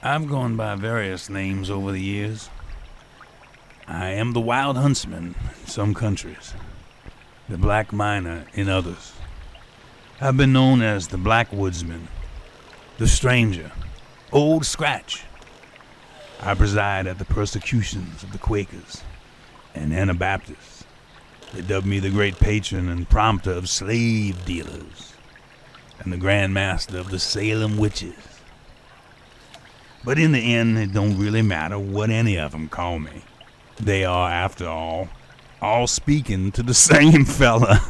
I've gone by various names over the years. I am the wild huntsman in some countries, the black miner in others. I've been known as the black woodsman, the stranger, Old Scratch. I preside at the persecutions of the Quakers and Anabaptists. They dubbed me the great patron and prompter of slave dealers and the Grand Master of the Salem witches. But in the end, it don't really matter what any of them call me. They are, after all speaking to the same fella.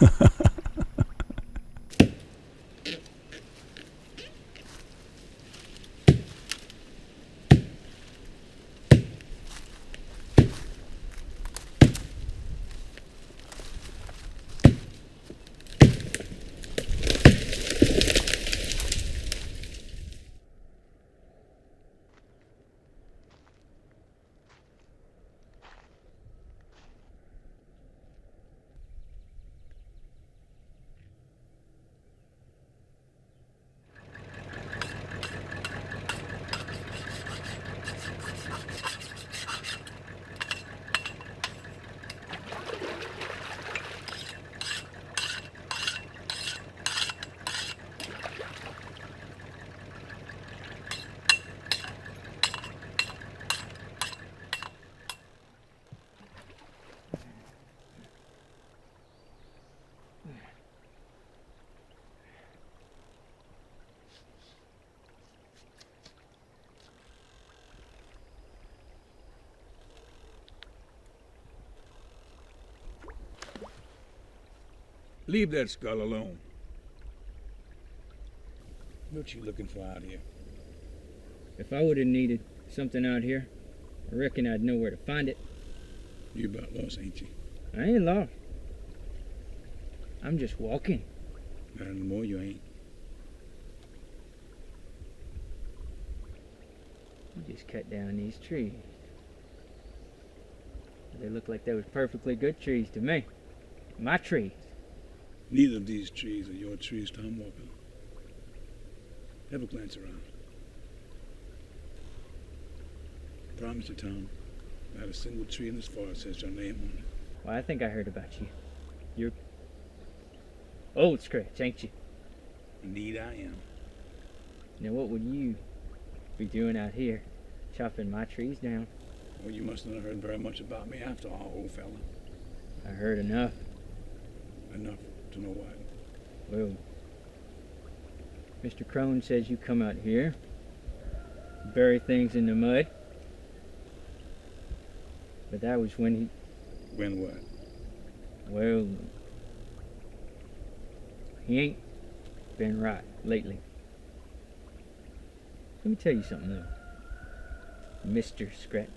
Leave that skull alone. What you looking for out here? If I would have needed something out here, I reckon I'd know where to find it. You about lost, ain't you? I ain't lost. I'm just walking. Not anymore, you ain't. You just cut down these trees. They look like they was perfectly good trees to me. My trees. Neither of these trees are your trees, Tom Walker. Have a glance around. Promise you, Tom, not a single tree in this forest has your name on it. Well, I think I heard about you. You're Old Scratch, ain't you? Indeed I am. Now what would you be doing out here, chopping my trees down? Well, you must not have heard very much about me after all, old fella. I heard enough. Enough to know what? Well, Mr. Crone says you come out here, bury things in the mud. But that was when he... When what? Well, he ain't been right lately. Let me tell you something though, Mr. Scratch.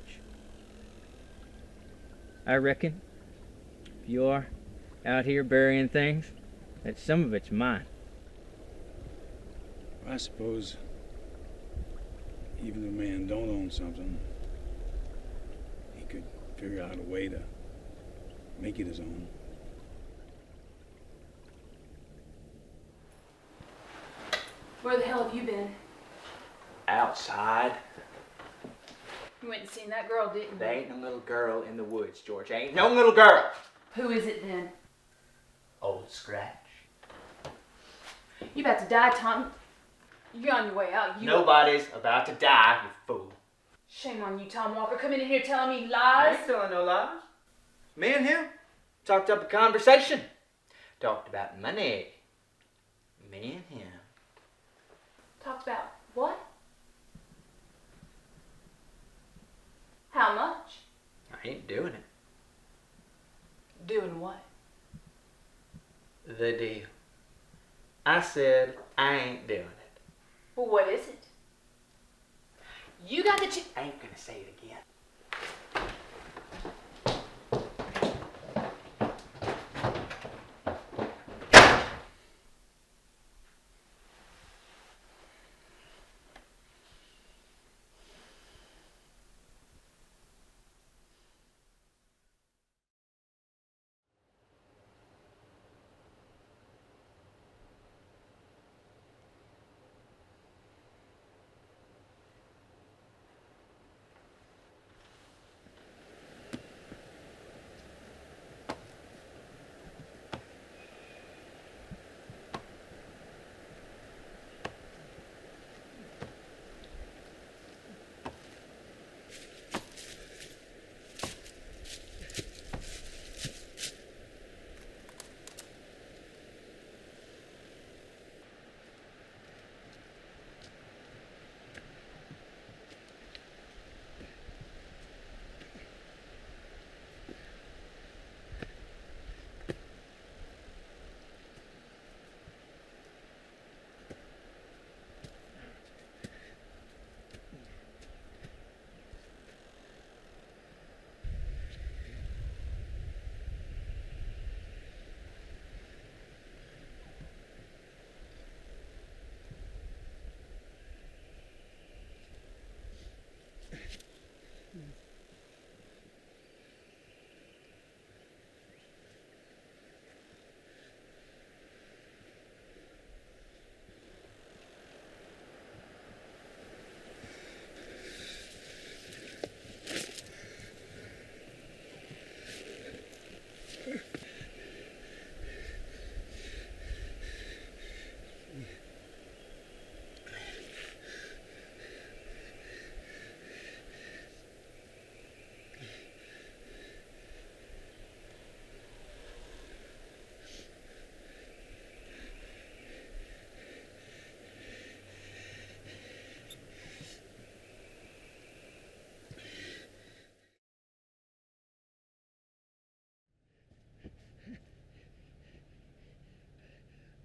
I reckon if you are out here burying things, that some of it's mine. I suppose even if a man don't own something, he could figure out a way to make it his own. Where the hell have you been? Outside. You went and seen that girl, didn't you? There ain't no little girl in the woods, George. Ain't no little girl. Who is it then? Old Scratch. You about to die, Tom. You're on your way out. Nobody's about to die, you fool. Shame on you, Tom Walker, coming in here telling me I lies. ain't telling no lies. Me and him talked up a conversation. Talked about money. Me and him. Talked about what? How much? I ain't doing it. Doing what? The deal. I said I ain't doing it. Well, what is it? You got the I ain't gonna say it again.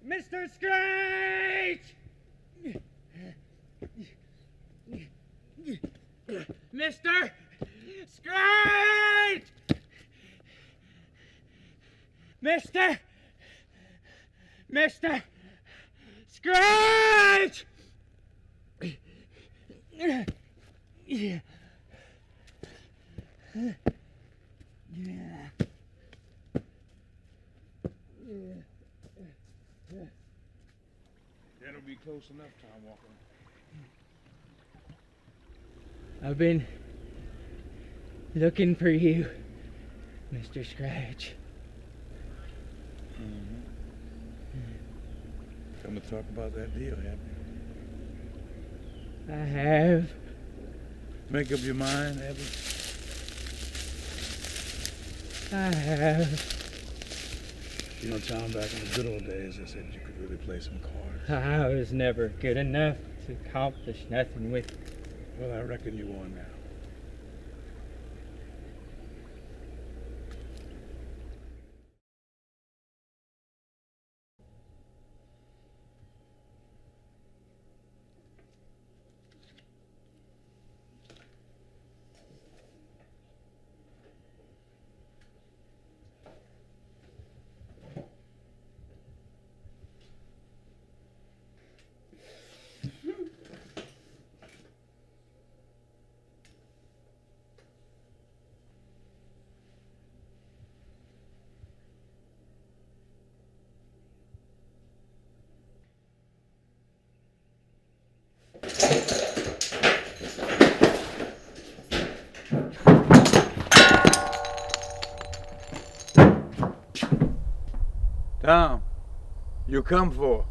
Mr. Screech! Mr. Screech! Mr. Screech! That'll be close enough, Tom Walker. I've been looking for you, Mr. Scratch. Come to talk about that deal, have you? I have. Make up your mind, have you? I have. You know, Tom, back in the good old days, I said you could really play some cards. I was never good enough to accomplish nothing with it. Well, I reckon you are now. Tom, you come for?